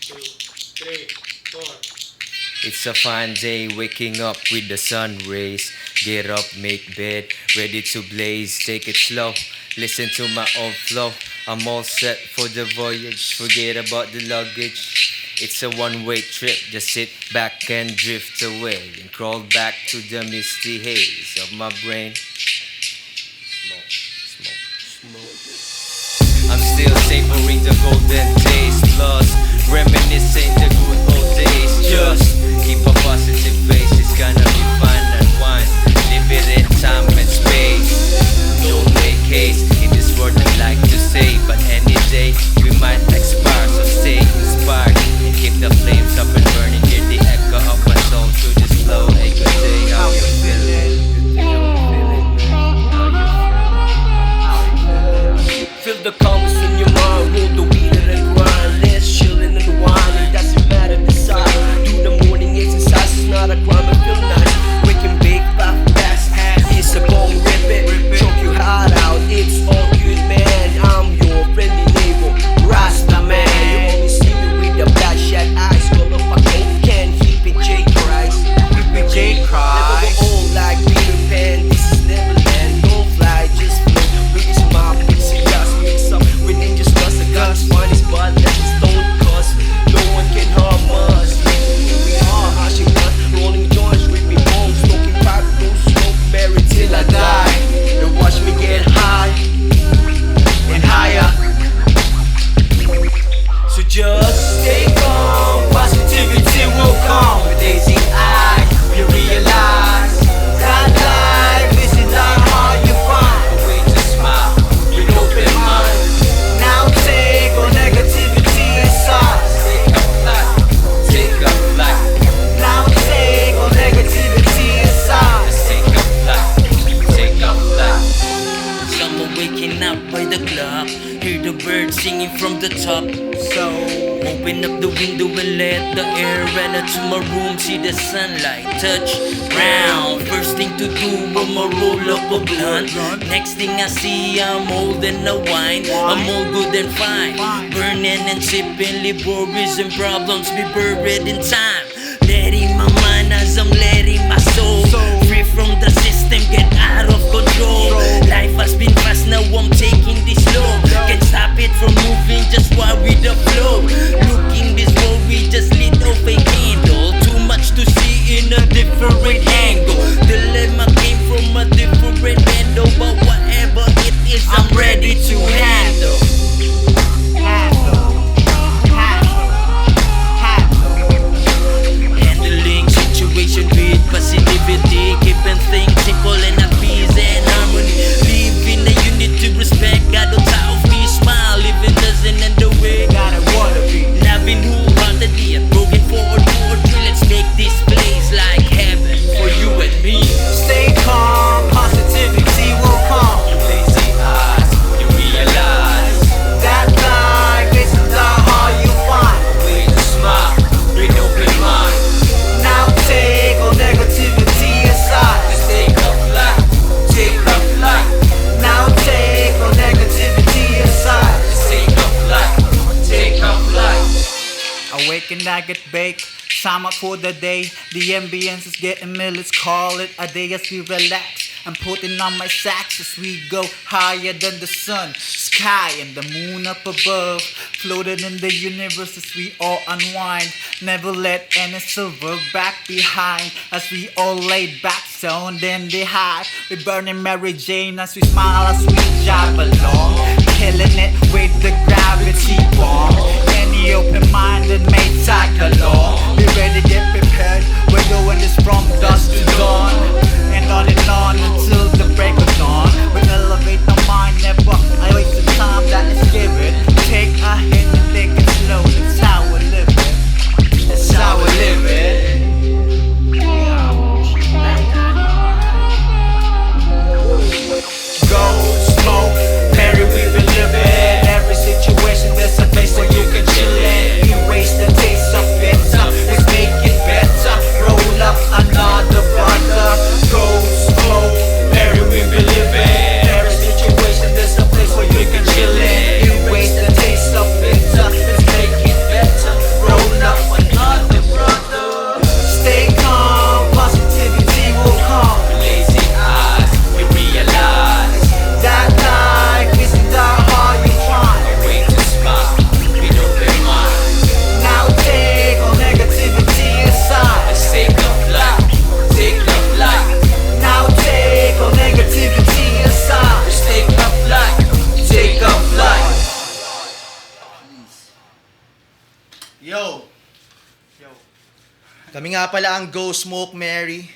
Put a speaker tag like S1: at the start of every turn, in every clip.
S1: two, three, four.
S2: It's a fine day, waking up with the sun rays. Get up, make bed, ready to blaze. Take it slow, listen to my own flow. I'm all set for the voyage, forget about the luggage. It's a one-way trip, just sit back and drift away. And crawl back to the misty haze of my brain. Smoke, smoke, smoke. I'm still savoring the golden days, plus reminiscing the good old days. Just keep a positive face, it's gonna be fun and wine. Live it in time and space. Don't make haste in this world, I like to say, but any day we might expire, so stay inspired and keep the flames up and burning. Hear the echo of my soul through this flow. Hey, good day, how you feeling?
S3: Feel the calmness in your mind, roll the weed and then grind. Let's chillin' in the wine, it doesn't matter the size. Do the morning exercise, it's not a crime, it feel nice. We can bake, pop, fast, it's a bone, rip it, choke your heart out, it's all good, man. I'm your friendly neighbor, Rasta man. You only see me with the bloodshot eyes, color fucking can't keep it, J. Christ. Keep it, J. Christ. Never go old like Peter Pan, this is Neverland. Don't fly, just float. With this mob, pixie dust, mix up with ninjas, plus the guns. One is bad, that is don't cost. No one can harm us. We are hashing guns, rolling joints with me home, smoking pipe, don't smoke, married till I die. And watch me get high and higher. So just stay calm, positivity will come. With daisy eyes, you realize that life isn't that hard. You find a way to smile with open mind. Now take all negativity aside.
S2: Take a flight, take a flight,
S3: Now take all negativity aside.
S2: just take a flight, take a flight.
S4: Someone waking up by the clock, hear the birds singing from the top. So open up the window and let the air enter to my room. See the sunlight touch ground. First thing to do, I'ma roll up a blunt. Next thing I see, I'm holding a wine. I'm all good and fine, burning and sipping. Leave worries and problems be buried in time. Letting my mind as I'm letting my soul free from the system, get out of control. Life has been fast, now I'm taking this slow. Can't stop it from moving, just while with the flow. Looking this world, we just lit off a candle. Too much to see in a different angle. Dilemma came from a different handle, but whatever it is, I'm ready to handle. Handling situation with positivity, keeping things simple and at peace and harmony. Living the unity, respect, God on top of me. Smile, living doesn't end the way
S3: Gotta wanna be.
S4: loving wholeheartedly and broken forward, let's make this place like heaven for you and me.
S3: Stay calm, positivity will come.
S2: Lazy eyes, you realize
S3: That life isn't that hard. You find
S2: way to smile with open mind.
S3: now take all negativity aside.
S2: Just take a flight, take a flight,
S3: Now take all negativity aside.
S2: just take a flight, take a flight.
S5: Awake and I get baked. Time up for the day. The ambience is getting me. Let's call it a day as we relax. I'm putting on my sacks as we go higher than the sun, sky, and the moon up above. Floating in the universe as we all unwind. Never let any silver back behind. As we all laid back, stoned in the high. We're burning Mary Jane as we smile as we jive along. Killing it with the gravity bomb. Any open-minded may tag along. Be ready, get prepared. We're doing this from dusk to dawn. And on until the break of dawn. We elevate the mind, never I waste the time that is given. Take a hit and take it slow. That's how we live it. That's how we live it. Go smoke, Mary, we been living. Every situation there's a
S6: Yo! Kami nga pala ang Go Smoke Mary.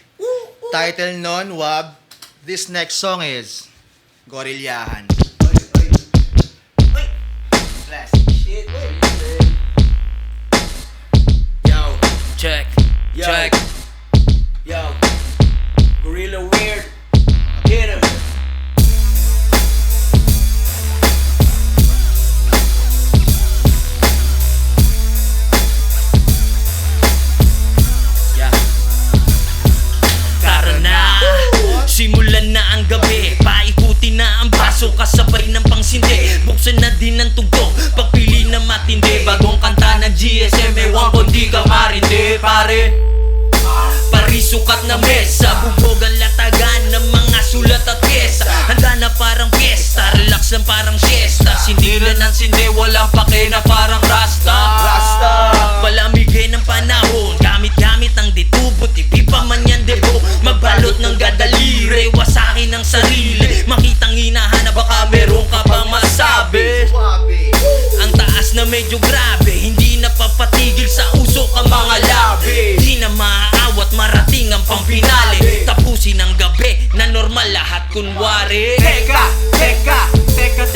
S6: Title nun, Wab. This next song is Gorilyahan. Classic shit.
S3: Yo,
S4: Check,
S3: Yo.
S4: check.
S3: yo, Gorilla Weird, hit him.
S4: Yeah. Tara na, simulan na ang gabi. Paikutin na ang baso kasabay ng pangsindi. Buksan na din ang tugtog, pagpili na matindi. Bagong kanta ng GSM, ewan ko di ka marindi, pare. Parisukat na mesa, bubog ang latagan ng mga sulat at pyesa. Handa na parang fiesta, relax lang parang siesta. Sindilan ng sindi, walang pake na parang rasta. Palamigay ng panahon, gamit-gamit ang ditubot. Ipipa man yan debo, magbalot ng gadalire. Wasakin ng sarili, makitang hinahanap, baka meron ka pang masabi. Ang taas na medyo grabe, hindi na papatigil sa usok ang mga labi. Di na maaawat, marating ang pampinali. Tapusin ang gabi na normal lahat kunwari.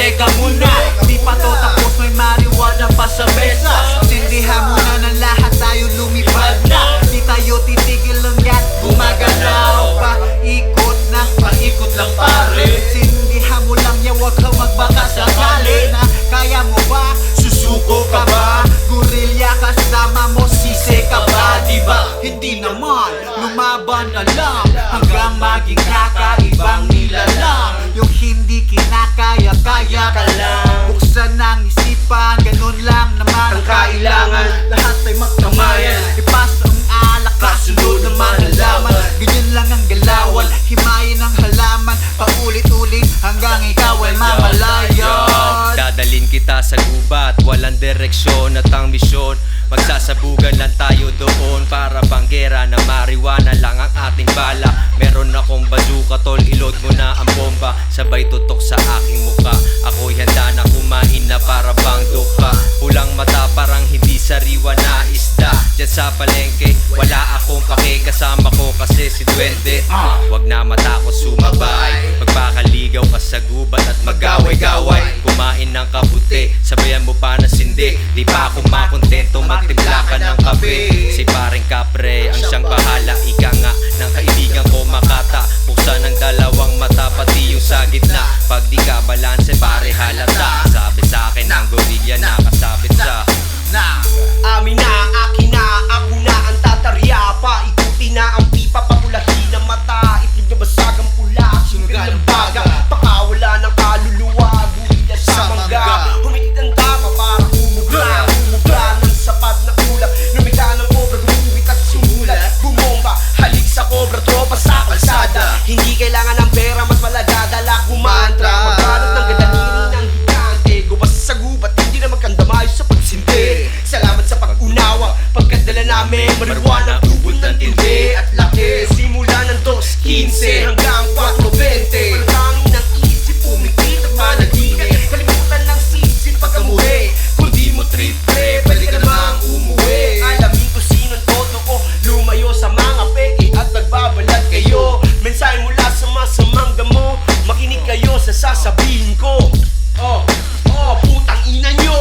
S5: Teka muna. Di pa to tapos, may marijuana pa sa mesa. Sindihan muna ng lahat, tayo lumipad na. Di tayo titigil lang yan, gumagalaw pa. Ikot ng paikot lang pare. Sindihan mo lang yan, wag kang magbaka sakali. Na kaya mo ba? Susuko ka ba? Gorilya kasama mo, sise ka ba? Diba? Hindi naman, lumaban na lang hanggang maging kakaibang nilalang. Yung hindi kinakaya-kaya ka lang. Buksan ang isipan, ganun lang naman ang kailangan. Lahat ay magkamayan, ipasa ang alak, kasunod naman halaman. Ganyan lang ang galawan, himayin ang halaman. Paulit-ulit hanggang ikaw ay mamalayan.
S2: Dadalin kita sa gubat, walang direksyon at ang misyon. Magsasabugan lang tayo doon para banggera na marijuana lang ang ating bala. Meron akong bazooka tol, ilod mo na ang bomba. Sabay tutok sa aking muka, ako'y handa na kumain na para bang duka. Pulang mata parang hindi sariwa na isda. Diyan sa palengke, wala akong pake, kasama ko kasi si Duwende. Wag na matakot sumabay, magpakaligaw ka sa gubat at magaway-gaway. Kumain ng kabuti, sabayan mo pa na sindi. Di pa ako makontento, magtimpla ka ng kape. Si paring kapre, ang siyang bahala. Ika nga ng kaibigan ko makata. Buksan ang dalawang mata, pati yung sa gitna. Pag di ka balanse, pare halata. Sabi sa akin ang gorilla nakasabit sa
S3: Amin na, akin na, ako na ang tatarya. Paikuti na ang pipa, papulahin ang mata. Itlog na basag ang pula, sunod ng baga. Pakawala ng kaluluwa, gorilla sa mangga. Humigit ang tama para umugla ng sapat na ulap. Lumika ng obra, gumuwit at sumulat. Bumomba, halik sa kobra, tropa sa kalsada. Hindi kailangan ng pera, mas malaga, dala kumantra. Magbalot ng gadaliri ng higante. Gubas sa gubat, hindi na magkandamay sa pagsindi. Salamat sa pag-unawa, pagkadala namin marijuana, tubod ng tindi at laki. Simula ng 2.15 hanggang 4.20. Palangin ng isip, pumikit at managingin. Kalimutan ng sisip pagkamuhi. Kung di mo trip pre, pwede ka namang umuwi. Alamin ko sinong totoo, lumayo sa mga peke at nagbabalad kayo. Mensahe mula sa masamang damo, makinig kayo sa sasabihin ko. Putang ina nyo.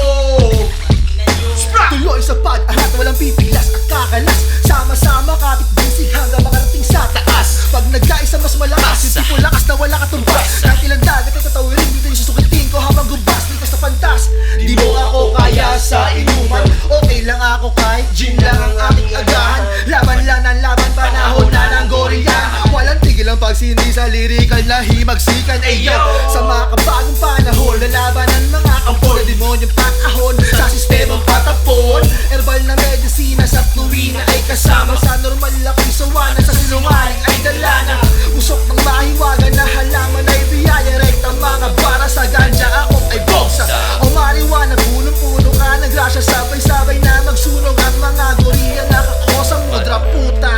S6: Tuloy sa pag-ahat, walang pipilas at kakalas. Sama-sama kapit busig hanggang makarating sa taas. Pag nagkaisa mas malakas, yung tipo lakas na wala katumbas. Kahit ilang dagat ay tatawirin, dito yung susukitin ko habang gubas. Likas na pantas, di mo ako kaya sa inuman. Okay lang ako kahit gin lang ang aking agahan. Laban lang ng laban, panahon na ng gorilla. Walang tigil ang pagsindi sa lirikal na himagsikan. Ayo, sa mga kabagong panahon, lalaban ng mga kampol. Demonyong pakahon sa sistemang patapon. Herbal na medisina sa tuwina ay kasama. Sa normal na kisawanan, sa sinungaling ay dalana. Usok ng mahiwagan na halaman ay biyaya. Rektang mga bara sa ganja, ako ay boksa. O marijuana, punong-puno ka ng grasya. Sabay-sabay na magsunog ang mga gorilla. Nakakosang mudra puta.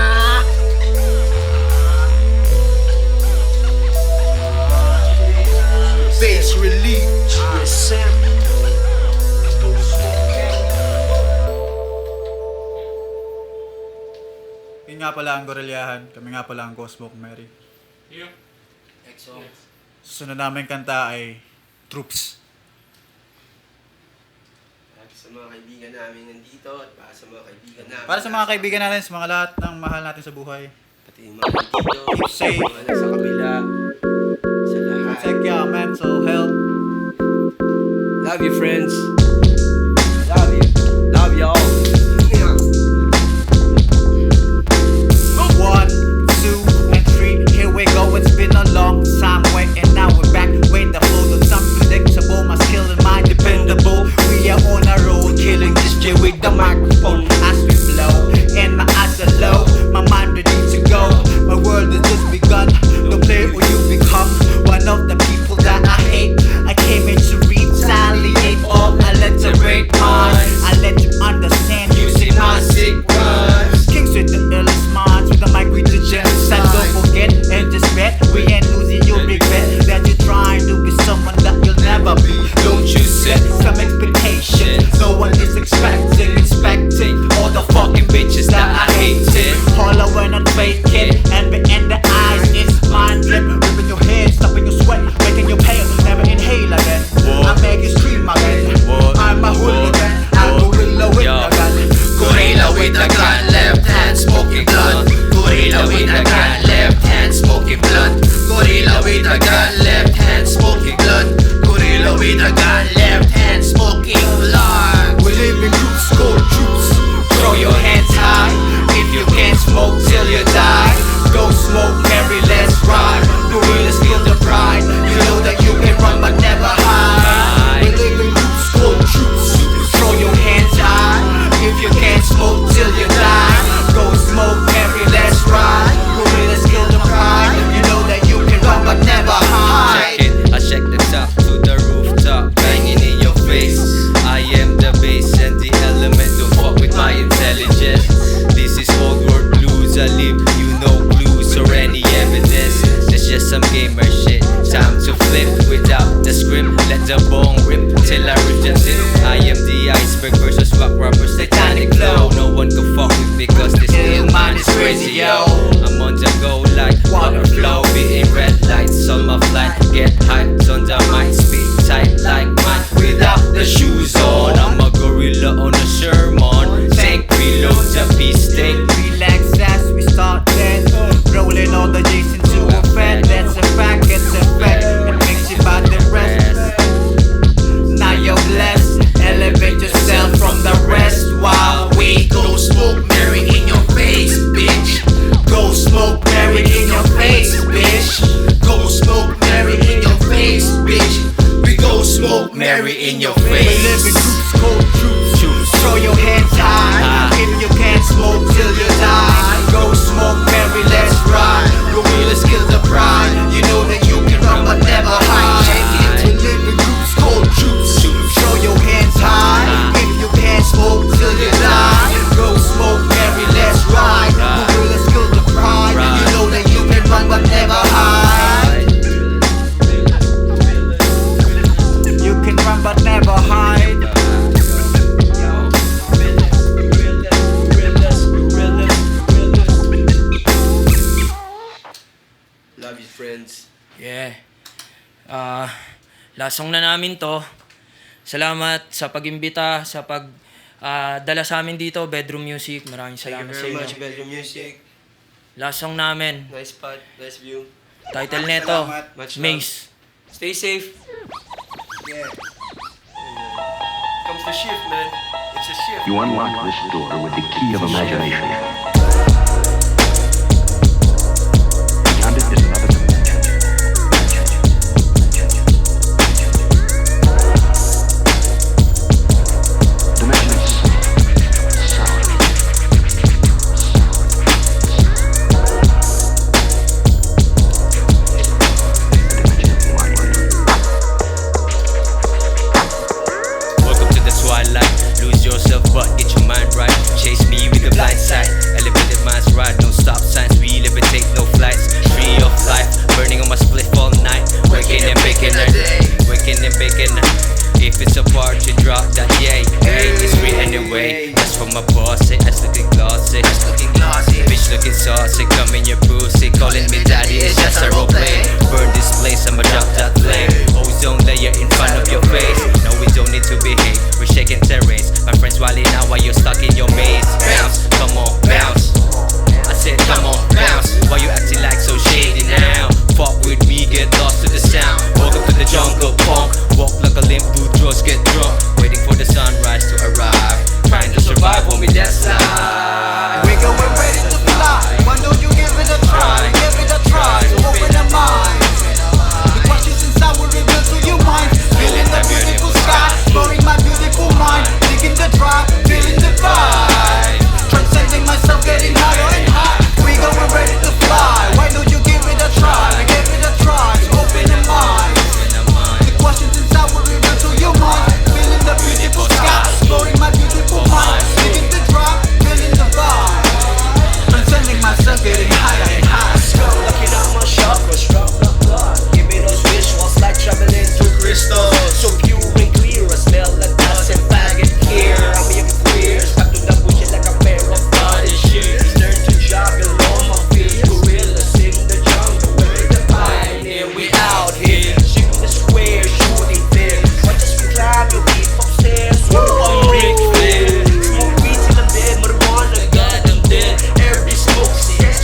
S6: Bass relief.
S3: GSM.
S5: nga pala ang Gorilyahan. Kami nga pala ang Go Smoke Mary.
S1: You.
S3: EXO.
S5: Susunod namin kanta ay Troops.
S3: Para sa mga kaibigan namin nandito at para sa mga kaibigan namin.
S5: Para sa mga kaibigan natin, sa mga lahat ng mahal natin sa buhay.
S3: Pati yung mga nandito.
S5: Keep safe.
S3: Mga nasa kabila. Sa lahat.
S5: Protect your mental health.
S3: Love you, friends. Love you. Love y'all. Yeah.
S5: 1, 2, and 3. Here we go. It's been a long time waiting. Now we're back. Wait the flow of some predictable. My skill and mind dependable. We are on a roll, killing this shit with the microphone as we blow. And my eyes are low. My mind ready to go. My world has just begun. Don't play or you become one of the people that I hate. I came here to retaliate all alliterate minds. I let you understand using my sick rhymes. Kings with the illest minds, with the mic with the genocide. Don't forget and just bet we ain't losing. You'll regret that you're trying to be someone that you'll never be. Don't you set some expectations no one is expecting all the fucking bitches that I hated. Hollow when I'm faking, and in the eyes it's mind drip. Ripping your head, stopping your sweat, making you pale. Never inhale again. I make you scream again. I'm a hooligan, I'm gorilla with a gun.
S4: Gorilla with a gun, left hand smoking blunt. Gorilla with a gun, left hand smoking blunt. Gorilla with a gun, left hand smoking blunt. Gorilla with a gun, left hand smoking blunt.
S5: We live in groups called troops.
S4: Throw your hands high if you can't smoke till you die.
S5: Go smoke, Mary, let's ride. Gorillas kill the pride. You know that you can run but never hide. We live in groups called troops.
S4: Throw your hands high if you can't smoke till you die.
S5: Go smoke, Mary, let's ride. Gorillas kill the pride. You know that you can run but never hide.
S2: Check it, I check the top to the rooftop, banging in your face. I am the bass and the element to fuck with my intelligence. This is old world blues, I leave you no clues or any evidence. It's just some gamer shit, time to flip without the script. Let the bone rip till I reject it. I am the iceberg versus rock rappers, satanic flow. No one can fuck with because this ill mind is crazy, yo. I'm on the go like water flow, beating red lights on my flight. Get hyped on the mic, speed tight like mine without the shoes on. I'm a gorilla on a sermon. Tank reload the beast tank.
S5: Relax as we start then. Rolling all the J's into a fat. That's a fact, it's a fact. It makes you by the rest. Now you're blessed. Elevate yourself from the rest while we
S4: Go smoke Mary in your face, bitch.
S5: go smoke Mary in your face, bitch.
S4: Go smoke Mary in your face, bitch. We go smoke Mary in your
S5: We live in
S4: face.
S5: groups called troops. Throw your hands high if you can't smoke till you die. Go smoke Mary, let's ride. Gorillas kill the pride. You know that you can run but never hide. We live in groups called troops. Throw your hands high if you can't smoke till you die. Go smoke Mary, let's ride. Gorillas kill the pride. You know that you can run but never hide. You can run but never hide.
S3: Love you, friends.
S4: Yeah. Last song na namin to. Salamat sa pag-imbita, sa dala sa amin dito, Bedroom Music. Maraming
S3: Thank
S4: salamat
S3: you
S4: sa
S3: very
S4: inyo.
S3: much, Bedroom Music.
S4: Last song namin.
S3: Nice spot, nice view.
S4: Title neto,
S3: Much love.
S4: Maze.
S3: Stay safe. Yeah. Comes the shift, man. It's a shift.
S7: You unlock this door with the key of imagination. Beyond it is another dimension. Dimension of sound. Dimension of light.
S2: Welcome to the twilight. Lose yourself, but get your mind right. Chase me with the blind side. Elevated minds ride, no stop signs. We levitate, no flights. Free of life, burning on my spliff all night. Waking and baking her day. Waking and baking her. If it's a part, you drop that yay. Hey, it's free anyway. That's for my boss, say, that's looking glossy. That's looking glossy. Bitch, looking saucy, come in your pussy, calling me daddy, it's just a role play. Burn this place, I'ma drop that flame. Ozone layer in front of your face. No, we don't need to behave, we're shaking terrains. My friends wilding out while you're stuck in your maze. Bounce, come on, bounce. I said come on, bounce. Why you acting like so shady now? Fuck with me, get lost to the sound. Welcome to the jungle, punk. Walk like a limp, do drugs, get drunk. Waiting for the sunrise to arrive. Trying to survive on me that side.
S5: We going ready to fly. Why don't you give it a try? Give it a try. So open your mind. The questions inside will reveal to your mind. Feeling the beautiful sky, exploring my beautiful mind. Digging the drive, feeling the vibe. Transcending myself, getting higher and higher. We going ready to fly. Why don't you give it a try? Give it a try. So open your mind. The questions inside will reveal to your mind. Feeling the beautiful sky, exploring my beautiful mind. Digging the drive, feeling the vibe. Transcending myself, getting higher and higher.
S3: Looking at my chakras, drop the blood. Give me those visuals like traveling through crystals. So pure and clear, I smell like dust and faggot here. I'm a young queer, stuck to the bush like a pair of body shoes. Learn to jog along my feet. Gorillas in the jungle, we're the pioneer. We out here, shooting the square, shooting fair. Watch us climb, you'll keep upstairs. I'm Ric Flair. Smoke weed till I'm dead, marijuana, God, I'm dead. Every smoke says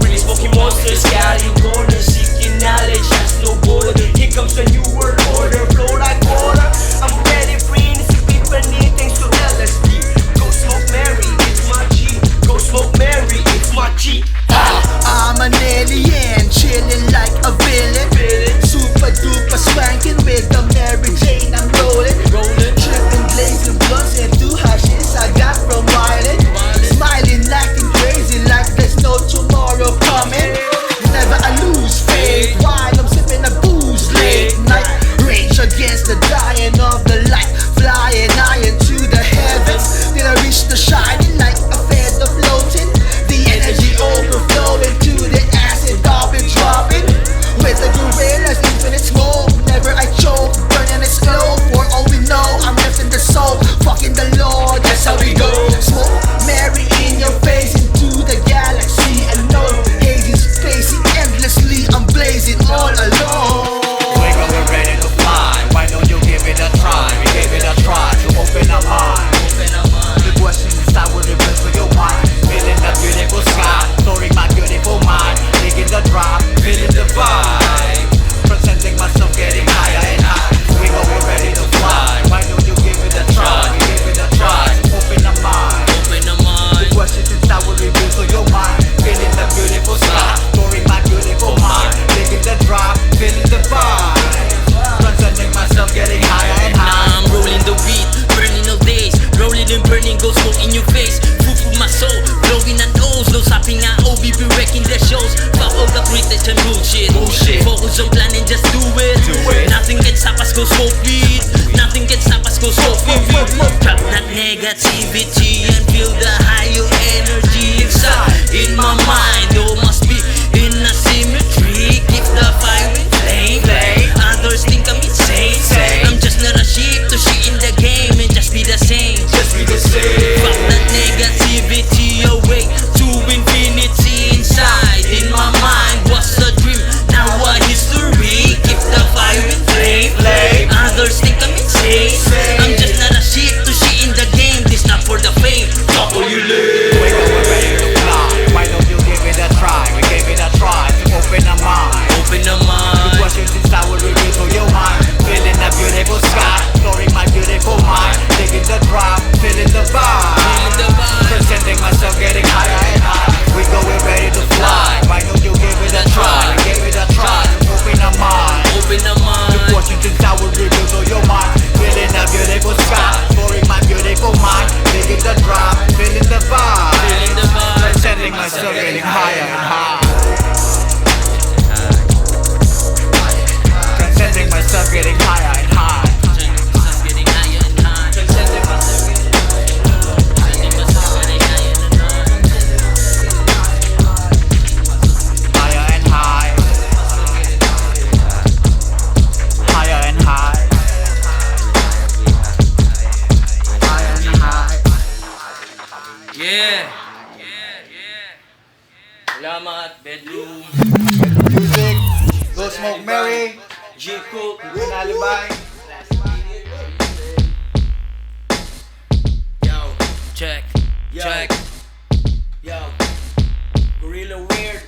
S3: really smoking monsters, got you corner, seeking knowledge, has no border. Here comes a new world order, flow like water. I'm ready, free, to see people need things to LSD. Go smoke Mary, it's my G. Go smoke Mary, it's my G.
S6: I'm an alien, chilling like a villain. Super duper swanking with the Mary Jane. I'm rolling, tripping, blazing blunts and two hashes I got from Wyland. Smiling, acting crazy like there's no tomorrow coming. Never I lose faith while I'm sipping a booze late night. Rage against the dying of the light, flying high into the heavens. Till I reach the shining like a feather floating. The energy overflowing to the acid I've been dropping. With the gorillas, infinite smoke. Never I choke, burning it slow. For all we know, I'm left in the soul. Fucking the Lord, that's how we go. Smoke Mary in your face into the galaxy. And no hazy, spacey, endlessly. I'm blazing all alone.
S5: We going ready to fly. Why don't you give it a try? We gave it a try to open our mind. The questions inside will reveal to your mind. Feeling the beautiful sky, storing my beautiful mind. Digging the drop, feeling the vibe. Transcending myself, getting higher and higher. We going ready to fly. Why don't you give it a try? We give it a try to open our mind. The questions inside will reveal to your mind. Feeling the beautiful sky, storing my beautiful mind. Digging the drop, feeling the vibe. Transcending myself, getting higher and higher.
S4: I'm rolling the weed, burning all days. Rolling and burning, go smoke in your face. Food for my soul, blowing a nose. No stopping at OB, be wrecking their shows. Fuck all the pretension bullshit. Focus on planning, just do it. Nothing can stop us, go smoke weed. Nothing can stop us, go smoke weed. Drop that negativity and feel the higher energy inside. In my mind, all must be in a symmetry. Keep the fire in flame. Others think I'm insane. I'm just not a sheep to shit in the game and just be the same. Fuck that negativity away to infinity inside. In my mind was a dream, now a history. Keep the fire in flame. Others think I'm insane. I'm just not a sheep to shit in the game. This not for the fame. Fuck all you live.
S5: We going ready to fly. Why don't you give it a try? We gave it a try to open our mind.
S4: Open the
S5: The
S4: mind.
S5: questions inside will reveal to your mind. Feeling the beautiful sky, storing my beautiful mind. Digging the drop, feeling the vibe.
S4: Feeling the vibe.
S5: Transcending myself, getting higher and higher. We going ready to fly. Why don't you give it a try? We gave it a try to open our mind.
S4: Open the
S5: The
S4: mind.
S5: questions inside will reveal to your mind. Feeling the Smoke Mary,
S3: J. Cole.
S5: Green Alibi.
S3: Yo,
S4: Check,
S3: Yo.
S4: check.
S3: yo. Gorilla Weird.